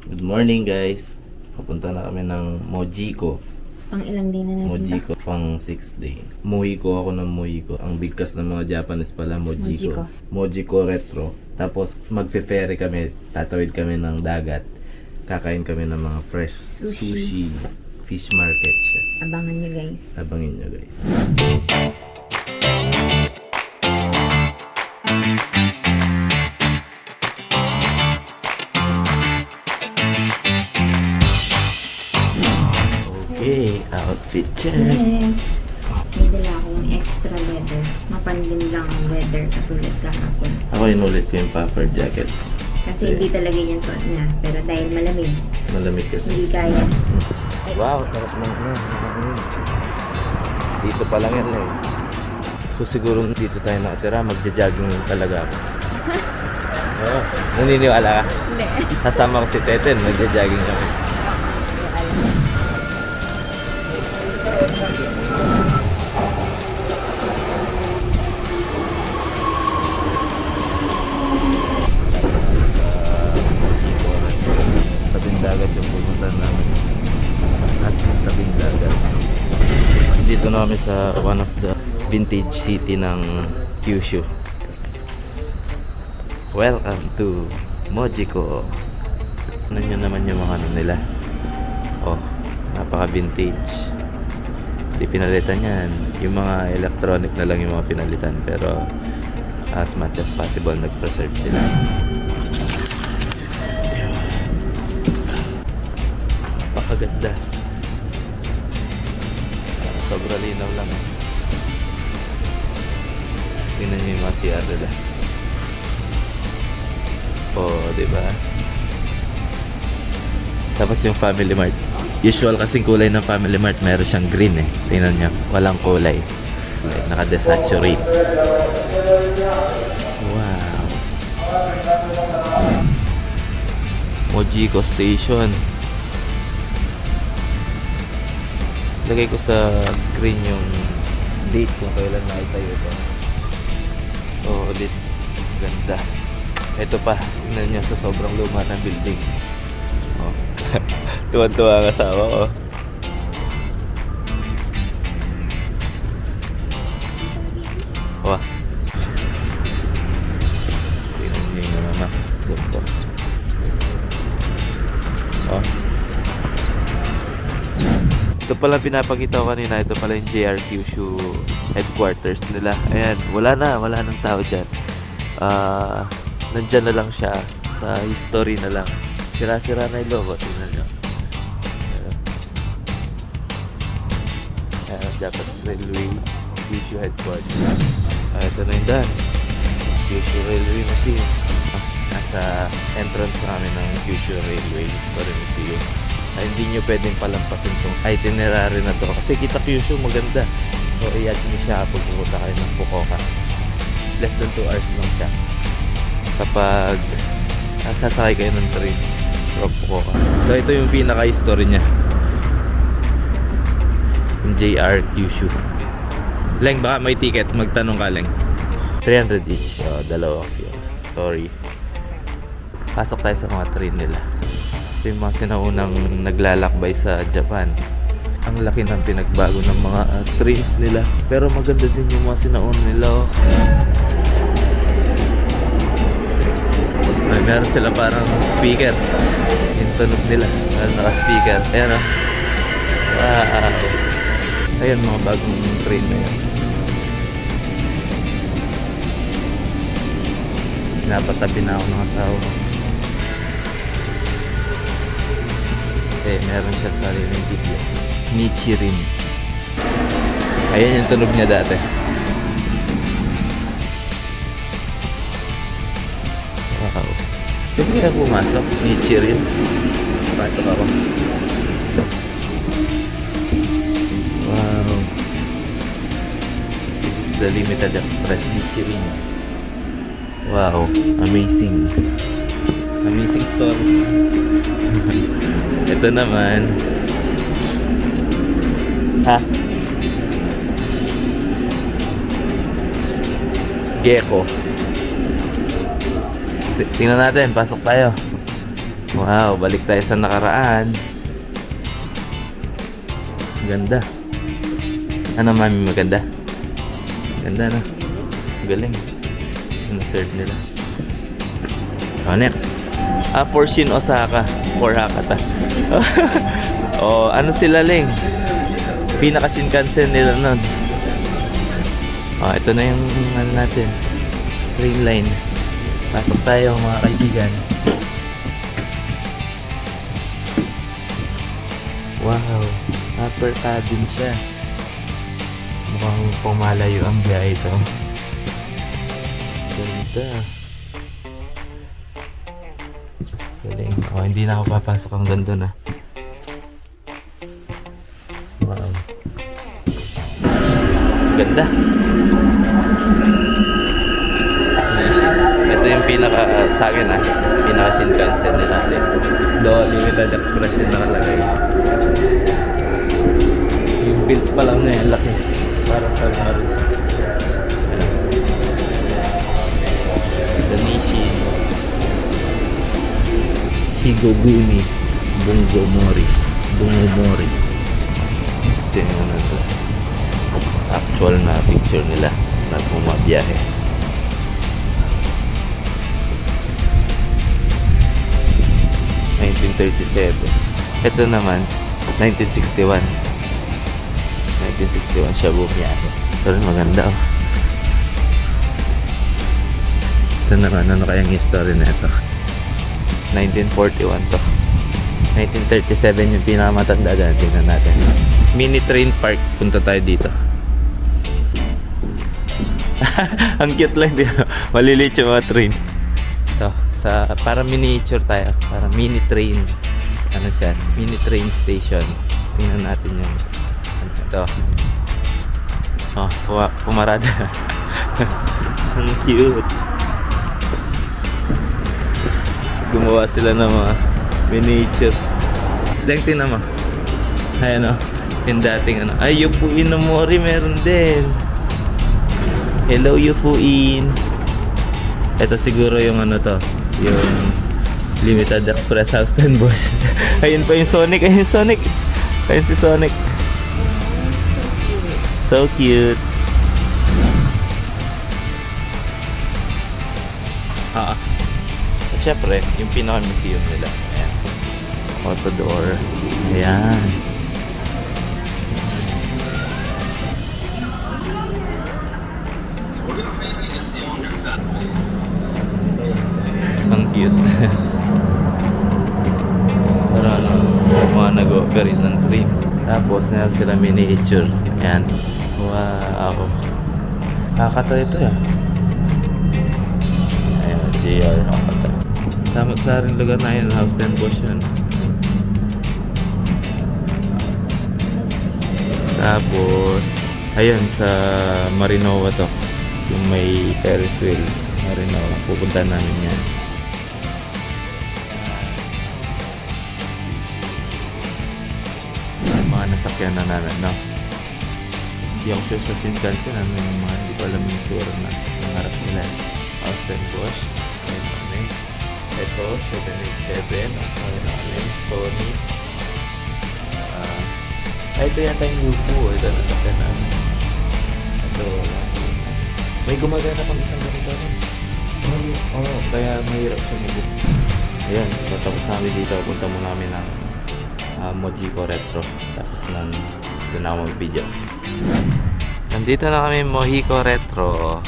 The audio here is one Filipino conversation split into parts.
Good morning guys. Papunta na kami ng Mojiko. Pang ilang day na natin Mojiko, pang 6th day. Mojiko ako ng Mojiko. Ang bigkas ng mga Japanese pala, Mojiko. Mojiko Retro. Tapos magfe-ferry kami, tatawid kami ng dagat. Kakain kami ng mga fresh sushi. Fish market siya. Abangan nyo guys. Abangin nyo guys. Okay, outfit check. Yes. May dala akong extra leather. Mapanlim lang ang leather katulad kahapon. Ako inulit ko yung puffer jacket. Kasi hindi talaga yan suot niya. Pero dahil malamig, Malamig kasi. hindi kaya. Wow, sarap ng nakakain. Dito pa lang yan eh. So siguro dito tayo nakatira, magja-jogging talaga ako. Oo, naniniwala ka? Hindi. Kasama ko si Teten, magja-jogging kami. Tabing dagat yung pupuntahan namin. As in tabing dagat. Dito na kami sa one of the vintage city ng Kyushu. Welcome to Mojiko. Ano nyo naman yung mga ano nila? Oh, napaka-vintage. Hindi pinalitan yan. Yung mga electronic na lang yung mga pinalitan. Pero as much as possible, nag-preserve sila. Napakaganda. Sobrang linaw lang. Tingnan nyo yung mga CR nila. Oh, diba? Tapos yung Family Mart. Usual kasing kulay ng Family Mart, meron siyang green eh. Tingnan nyo, walang kulay. Naka-desaturate. Wow. Mojiko Station. Lagay ko sa screen yung date kung kailan nakitayo ito. Solid. Ganda. Ito pa, tingnan nyo sa sobrang luma ng building. Oh. Tuwan-tuwa ang asawa ko. Wah. Tingnan nyo yung naman. Super. Oh. Ito pala pinapakita ko kanina. Ito pala yung JR Kyushu headquarters nila. Ayan, wala nang tao dyan. Nandyan na lang siya. Sa history na lang. Sira-sira na yung logo. Tingnan nyo. Ayan, Japanese Railway Kyushu headquarters. Ito na yung daan. Kyushu Railway Museum. Nasa entrance namin ng Kyushu Railway History Museum. Hindi nyo pwedeng palampasin itong itinerary na to kasi kita Kyushu maganda. So i-add nyo siya pag pumunta kayo ng Fukuoka. Less than 2 hours lang siya kapag sasakay kayo ng train from Fukuoka. So ito yung pinaka-history nya, yung JR Kyushu. Leng, baka may ticket, magtanong ka Leng. 300 each. Dalawa kasi yun. Sorry. Pasok tayo sa mga train nila. Ito yung mga sinaunang naglalakbay sa Japan. Ang laki ng pinagbago ng mga trains nila. Pero maganda din yung mga sinaunang nila. Oh. Ay, meron sila parang speaker. Yung tunog nila. Meron naka-speaker. Ayan o. Wow. Ayan mga bagong train na yan. Napatabi na ako ng asawa. Meron siya sariling video. Nichirin. Ayan yung tunog niya dati. Wow. Pwede kaya pumasok? Nichirin. Pasok ako. Wow. This is the limited express Nichirin. Wow. Amazing. Amazing stories. Ito naman. Ha? Gecko. Tingnan natin, pasok tayo. Wow, balik tayo sa nakaraan. Ganda. Ano mami, maganda? Ganda na. Galing. Ano serve nila? Oh, next. For Shin Osaka. For Hakata. Oh, ano sila, Ling? Pinaka Shinkansen nila nun. Oh, ito na yung ano natin. Train line. Pasok tayo mga kaibigan. Wow. Upper cabin siya. Mukhang pumalayo ang biyahe ito. Ganda. Galing. Oh, hindi na ako papasok ang ganda na. Wow. Ganda. Ito yung pinaka sa akin pinaka Shinkansen nila kasi doon limited express yung nakalagay. Yung build pa lang na yung laki. Para sa rin siya. Danishin Shigogumi Bungomori. Ito yung ano to. Actual na picture nila na bumabiyahe. Ito naman 1961 siya bumiyahe. Pero maganda oh. Ito naman, ano kayang history na ito? 1941 to. 1937 yung pinakamatanda dyan. Tingnan natin. Mini train park. Punta tayo dito. Ang cute lang dito. Maliliit yung mga train. Ito. Para miniature tayo. Para mini train. Ano siya? Mini train station. Tingnan natin yung ito. Oh, pumarada. Ang cute. Gumawa sila ng mga miniature. Tingnan mo. Ayan o. Yung dating ano. Ay, Yufuin no Mori meron din. Hello, Yufuin. Ito siguro yung ano to. Yung Limited Express House 10 Boss. Ayun pa yung Sonic. Ayun yung Sonic. Ayun si Sonic. So cute. At syempre, yung pinaka-museum nila. Ayan. Auto door. Ayan. Ang cute. Para ano, mga nag-operate ng train. Tapos, meron sila miniature. Ayan. Wow. Hakata ito yan. Ayan, JR Hakata. Sa rin lugar na yun, House 10 Boss yun. Tapos, ayun, sa Marinoa to. Yung may Ferris wheel. Marinoa. Pupunta namin yan. Mga nasakyan na namin, no? Hindi ako sure sa Shinkansen. Ano yung mga, hindi ko alam yung sura na nangarap nila. House 10 Boss. Ayun kami. Ito, 787. Sabi namin, Tony. Ito yata yung Yufu. Ito nasakyan namin. Ito, may gumagana pang isang ganito rin. Oo, kaya mahirap siya mag Ayan, so tapos namin dito. Punta muna namin ng Mojiko Retro. Tapos doon ako mag-video. Nandito na kami Mojiko Retro.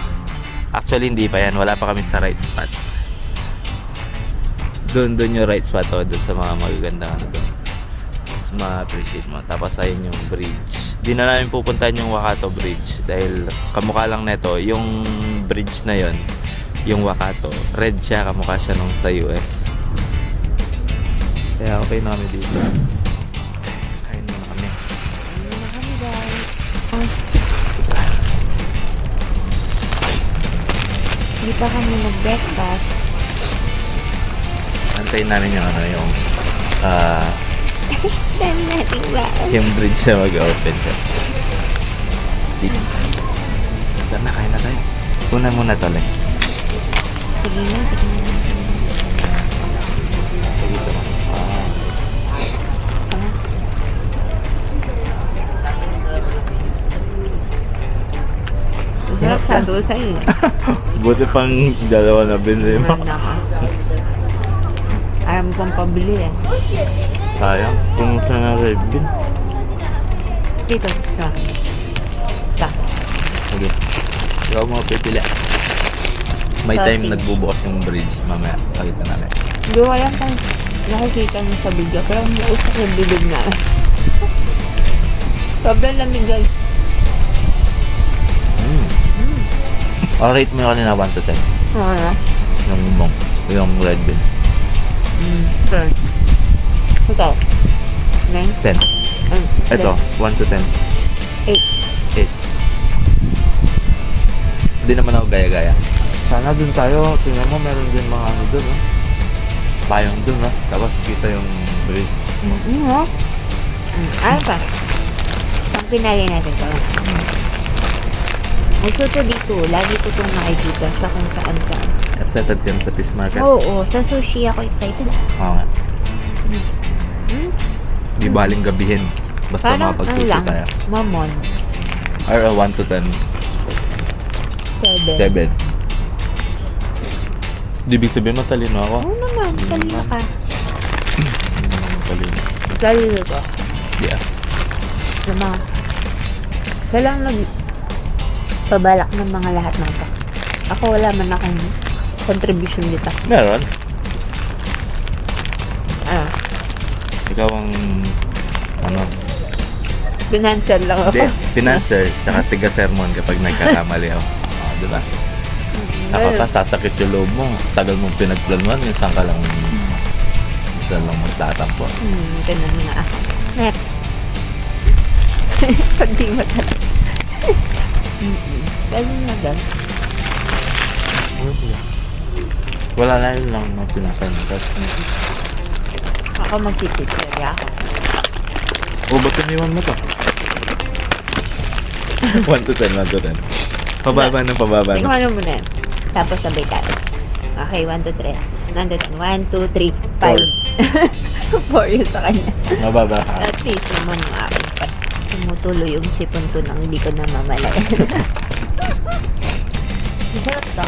Actually hindi pa yan. Wala pa kami sa right spot. Doon yung right spot o. Doon sa mga magagandang ano doon. Mas ma-appreciate mo. Tapos ayun yung bridge. Di na namin pupuntahan yung Wakato Bridge. Dahil kamukha lang neto. Yung bridge na yon, yung Wakato, red siya. Kamukha siya nung sa US. Kaya okay na kami dito. Kain muna kami. Ayun na kami, guys. Hindi pa kami nag-breakfast. Antayin namin yung ano yung Dami nating baon. yung bridge na mag-open siya. Saan na? Kain na tayo. Una muna tali. Sige na, sige na. Dito. sabi ko sa'yo eh. Buti pang dalawa na binili mo. Nanda ka. Ayaw mo pang pabili eh. Sayang. Kung saan na red bean. Dito. Sa. Sa. Sige. Ikaw mo pipili. May time Sausage. nagbubukas yung bridge. Mamaya, pakita namin. Hindi ko alam kung nakikita niyo sa video. Pero umuusok yung bibig na. Sobrang lamig guys. I'll rate mo yung kanina 1 to 10. Ano? Yung red bean. Sure. Ito. 9? 10. Ito, 1 to 10. 8. 8. Hindi naman ako gaya-gaya. Sana dun tayo, tingnan mo meron din mga ano dun, no? Payong dun, no? Tapos kita yung bridge. Ano pa? Ang pinali natin to. Gusto to dito. Lagi ko itong nakikita sa kung saan. Excited ka na sa fish market? Oo. Sa sushi ako excited. Oo nga. Di baling gabihin. Basta Parang makapagsushi lang. tayo. Mamon. Or 1 to 10. 7. 7. Di ibig sabihin matalino ako? Oo naman. Talino ka. Hindi naman matalino. Talino to. Yeah. Diba? Siya lang pabalak ng mga lahat ng to. Ako wala man akong contribution dito. Meron. Ah, Ikaw ang ano, financial lang ako. hindi, financer, tsaka tiga-sermon kapag nagkakamali ako. Di ba? Ako Well, ka, sasakit yung loob mo. Tagal mong pinagplanuan, minsan lang magtatampo. ganun nga ako. Next. Pag di matala. Ganun na gan. Wala na yun lang na pinasan. Ako magtitipirya ako. Ba't iniwan mo to? 1 to 10, 1 to 10. Pababa ng pababa Tingnan na. ano muna yan. Tapos sabay tayo. Okay, 1, 2, 3. 1, 2, 3, 5. 4 yun sa kanya. Mababa ka. At least naman mga akin pa. Tumutuloy yung sipon ko nang hindi ko na mamalay. Masarap to.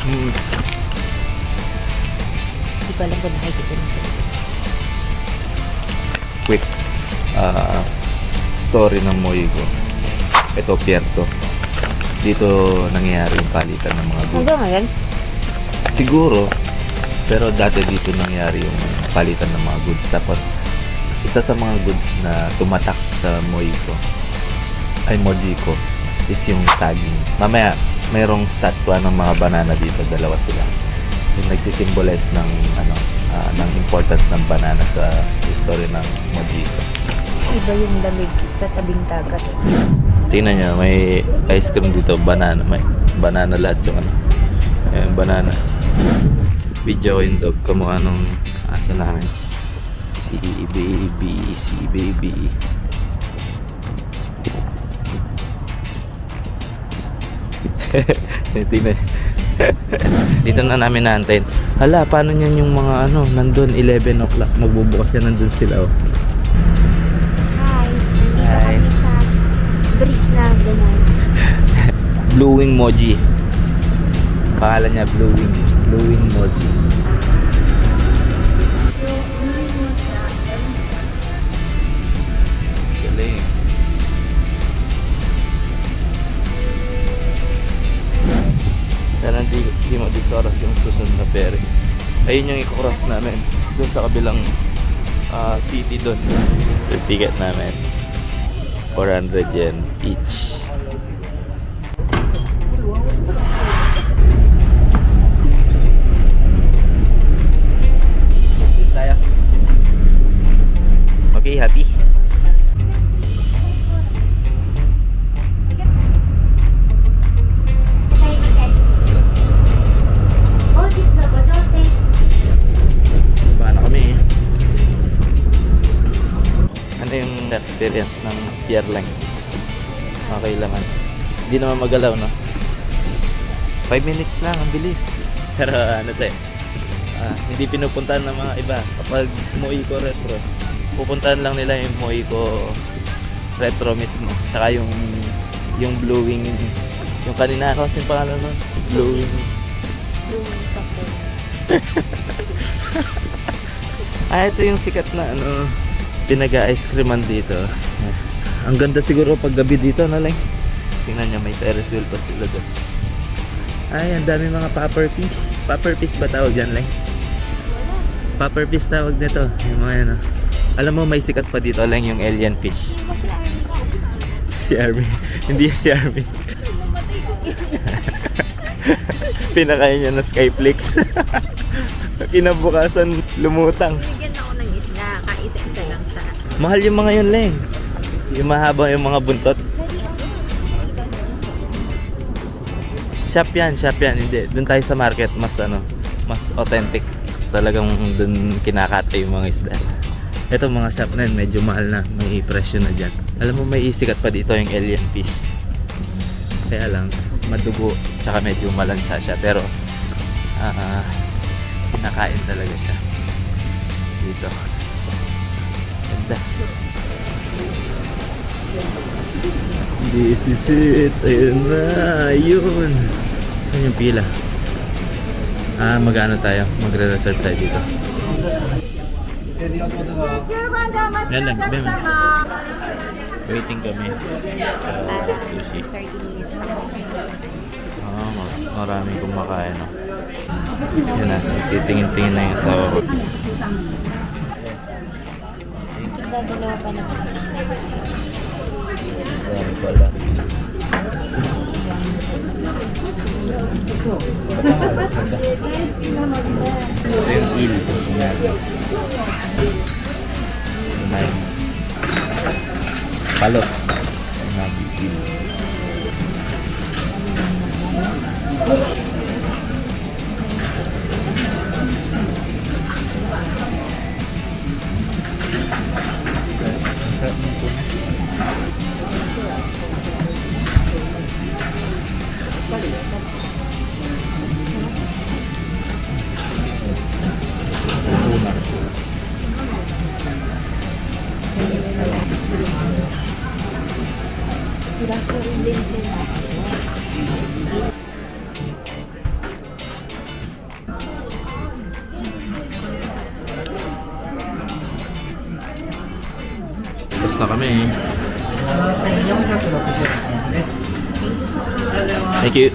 Hindi ko alam kung nakikita nito. Quick story ng Moigo. Ito, Pierto. Dito nangyayari yung palitan ng mga goods. Hanggang ngayon? Siguro, pero dati dito nangyari yung palitan ng mga goods. Tapos, isa sa mga goods na tumatak sa Moigo, is yung tagging. Mamaya, mayroong statwa ng mga banana dito, dalawa sila. Yung nagsisimbolize ng ng importance ng banana sa history ng Mojito. Iba yung lamig sa tabing dagat. Tingnan nyo, may ice cream dito, banana. May banana lahat yung ano. Ayan, banana. Video ko yung dog, kamukha nung asa namin. Si baby. Tingnan. Dito na namin naantayin. Hala, paano niyan yung mga ano, nandun 11 o'clock, magbubukas yan, nandun sila oh. Hi! Nandito Hi. kami sa bridge na ganyan. Blue-wing Moji. Pangalan niya Blue-wing Moji. Galing. Sana di mag-oras yung susunod na ferry. Ayun yung i-cross namin. Doon sa kabilang city doon. Yung ticket namin. 400 yen each. Tayo. Okay, happy? Diba na kami eh. Ano yung experience ng pier lang? Okay lang ano. Hindi naman magalaw no? 5 minutes lang, ang bilis. Pero ano to eh, hindi pinupuntahan ng mga iba. Kapag Moico Retro, pupuntahan lang nila yung Moico Retro mismo. Tsaka yung Yung blowing, yung kanina kasi yung pangalan nun, blowing. Blooming cocktail. Ito yung sikat na ano, pinaga-ice creaman dito. Ang ganda siguro pag gabi dito, no, Leng? Tingnan nyo, may Ferris wheel pa sila doon. Ang dami mga popper fish. Popper fish ba tawag dyan, Leng? Popper fish tawag nito. Yung mga yan, oh. Alam mo, may sikat pa dito, Leng, yung alien fish. Si Armin. Hindi si Armin. Pinakain niya na Skyflix. Kinabukasan, lumutang. Bigyan ako ng isla, kaisa-isa lang siya. Mahal yung mga yun, Leng. Yung mahaba yung mga buntot. Shop yan. Hindi. Doon tayo sa market, mas ano, mas authentic. Talagang doon kinakata yung mga isda. Ito mga shop na yun, medyo mahal na. May presyo na dyan. Alam mo, may isikat pa dito yung alien fish. Kaya lang, madugo, tsaka medyo malansa siya. Pero, kinakain talaga siya. Dito. Ganda. This is it. Ayun na. Ayun. Ayun yung pila. Mag-ano tayo? Magre-reserve tayo dito. Yan lang. Bem. Waiting kami sa sushi. 30 minutes pa. Maraming kumakain. No? Yan na. Titingin-tingin na yung sawa ko. Dadalawa pa naman. Ayan pala. Ito yung eel. May palos. Nabi eel. Tapos na kami. Thank you.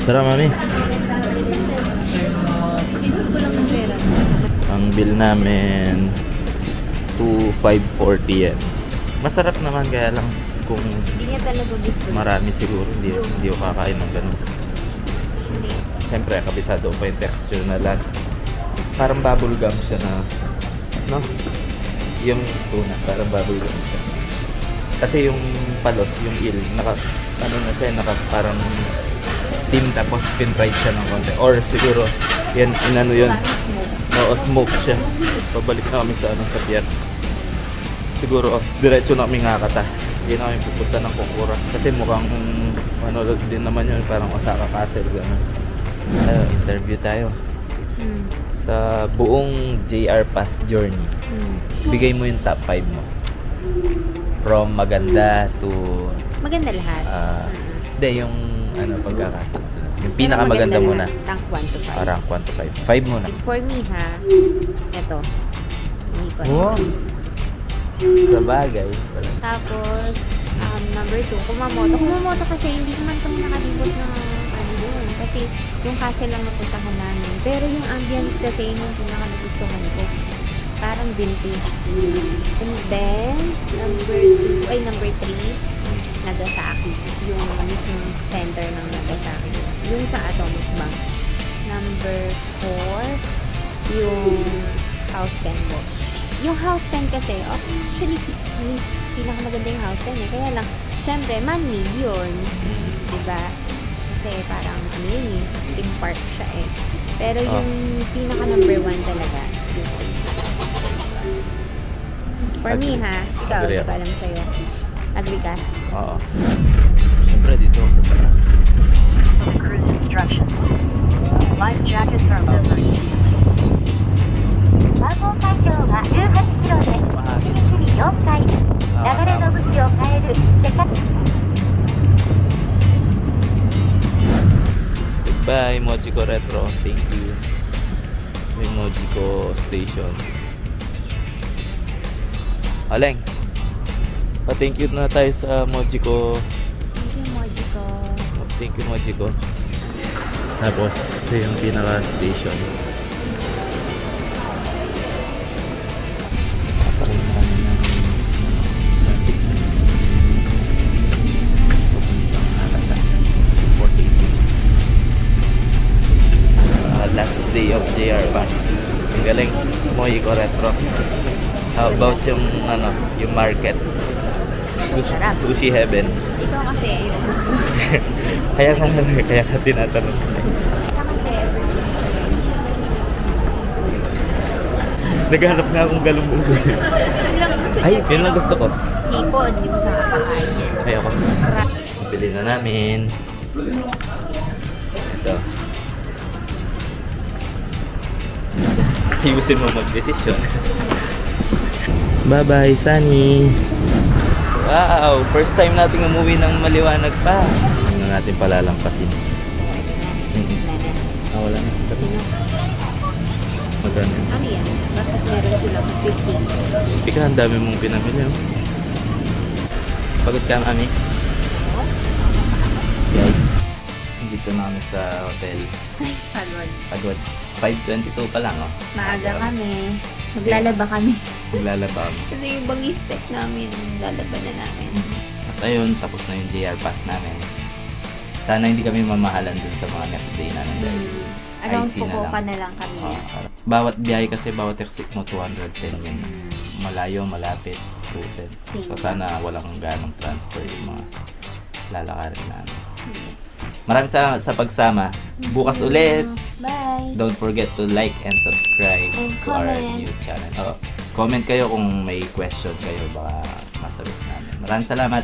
Tara, mami. Isip ko lang ng pera. Ang bill namin 2,540 yan. Masarap naman, kaya lang kung Hindi niya talaga gusto. marami siguro hindi ko kakain ng ganun. Siyempre, kabisado pa yung texture na last. Parang bubble gum siya na, no? Yung tuna, parang bubble gum siya. Kasi yung palos, yung eel, ano na siya, parang steam tapos pin-fried siya ng konti. Or siguro, yan, inano yun. Oo, smoke siya. Pabalik na kami sa sa pier. Siguro, diretso na kami ngakata. Hindi na kami pupunta ng Kokura. Kasi mukhang, ano din naman yun, parang Osaka Castle, gano'n. Interview tayo. Sa buong JR Pass journey. Bigay mo yung top 5 mo. From maganda to... Maganda lahat. Hindi, yung pagkakasunod. Yung pinakamaganda muna. Rank 1 to 5. Rank 1 to 5. 5 muna. For me ha, ito. Hindi ko Wow. Sa bagay. Tapos, number 2, Kumamoto. Kumamoto kasi hindi naman kami nakalibot ng ano yun. Kasi yung castle lang napuntahan namin. Pero yung ambience kasi yung pinaka-nagustuhan ko. Parang vintage. And then, number 3, Nagasaki. Yung mismong center ng Nagasaki. Yung sa Atomic Bank. Number 4, yung House 10 mo. Yung House 10 kasi, actually, pinakamaganda yung House 10 eh. Kaya lang, syempre, man-made yun. Diba? Kasi parang, ano yun eh, theme park siya eh. Pero yung pinaka number 1 talaga, yung for me ha, ikaw, Agree hindi ko ako. alam sa'yo. Agree ka? Oo. Siyempre dito ako sa taas. Cruise instructions. Life jackets are delivered. 南方海峡は18キロです。pangit. 4回流れの向きを変えるせか Goodbye, Mojiko Retro. Thank you. May Mojiko Station. Aleng, pa-thank you na tayo sa Mojiko. Thank you, Mojiko. Thank you, Mojiko. Tapos, ito yung pinaka-station. Pasakay namin ng traffic na Alata. 48. Last day of JR bus. Ang galing. Mojiko Retro. How about yung, yung market? Sushi heaven. Ikaw kasi, yun. Kaya ka tinatanong. Siya kasi, ever since baby, siya Naghanap nga akong galumbugoy. yun lang gusto Ay, niya. yun lang gusto ko. Hipon, hindi mo siya kapakain. Ay, ako. Bili na namin. Ito. Ayusin mo mag-desisyon. Bye-bye, Sunny. Wow! First time natin umuwi ng maliwanag pa. Ano natin palalampasin? Wala na. Magkano yun? Ano yan? Bakit meron silang 15? Ika, ang dami mong pinamili. Oh. Pagod ka, Mami? Guys, dito na kami sa hotel. Pagod. Pagod. 5:22 pa lang, oh. Maaga kami. Maglalaba kami. Maglalaba kami. Kasi yung bangis tech namin, lalaban na namin. At ayun, tapos na yung JR pass namin. Sana hindi kami mamahalan dun sa mga next day namin. Dahil Around IC na Fukuoka lang. na lang kami. Bawat biyahe kasi, bawat exit mo, 210 yun. Malayo, malapit, 210. So sana walang ganong transfer yung mga lalakarin namin. Yes. Maraming salamat sa pagsama. Bukas ulit. Bye! Don't forget to like and subscribe And to our comment. new channel. Comment kayo kung may question kayo, baka masagot namin. Maraming salamat.